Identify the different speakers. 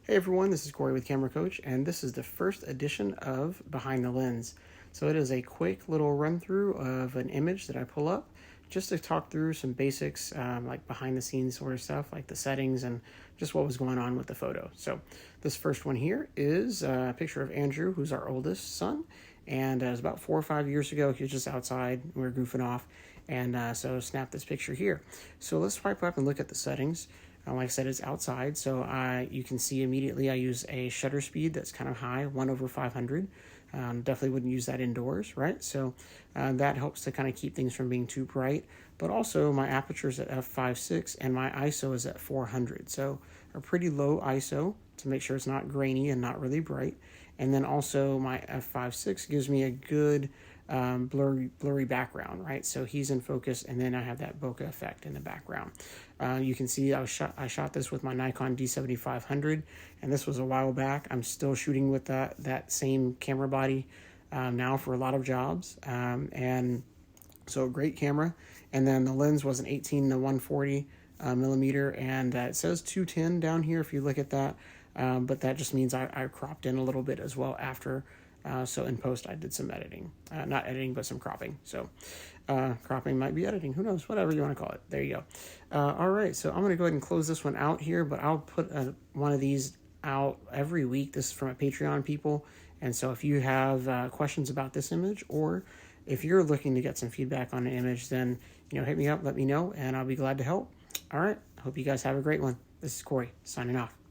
Speaker 1: Hey everyone, this is Corey with Camera Coach, and this is the first edition of Behind the Lens. So it is a quick little run through of an image that I pull up just to talk through some basics, like behind the scenes sort of stuff, like the settings and just what was going on with the photo. So this first one here is a picture of Andrew, who's our oldest son, and it was about 4 or 5 years ago. He was just outside, we were goofing off, and so snapped this picture here. So let's swipe up and look at the settings. Like I said, it's outside, so you can see immediately I use a shutter speed that's kind of high, 1/500. Definitely wouldn't use that indoors, right? So that helps to kind of keep things from being too bright. But also my aperture is at f5.6 and my ISO is at 400. So a pretty low ISO to make sure it's not grainy and not really bright. And then also my f5.6 gives me a good blurry background, right? So he's in focus, and then I have that bokeh effect in the background. You can see I shot this with my Nikon D7500, and this was a while back. I'm still shooting with that same camera body now for a lot of jobs, and so great camera. And then the lens was an 18-140 millimeter, and it says 210 down here if you look at that, but that just means I cropped in a little bit as well after. So in post, I did some editing. Not editing, but some cropping. So cropping might be editing. Who knows? Whatever you want to call it. There you go. All right. So I'm going to go ahead and close this one out here, but I'll put one of these out every week. This is from a Patreon people. And so if you have questions about this image, or if you're looking to get some feedback on an image, then hit me up, let me know, and I'll be glad to help. All right. Hope you guys have a great one. This is Corey signing off.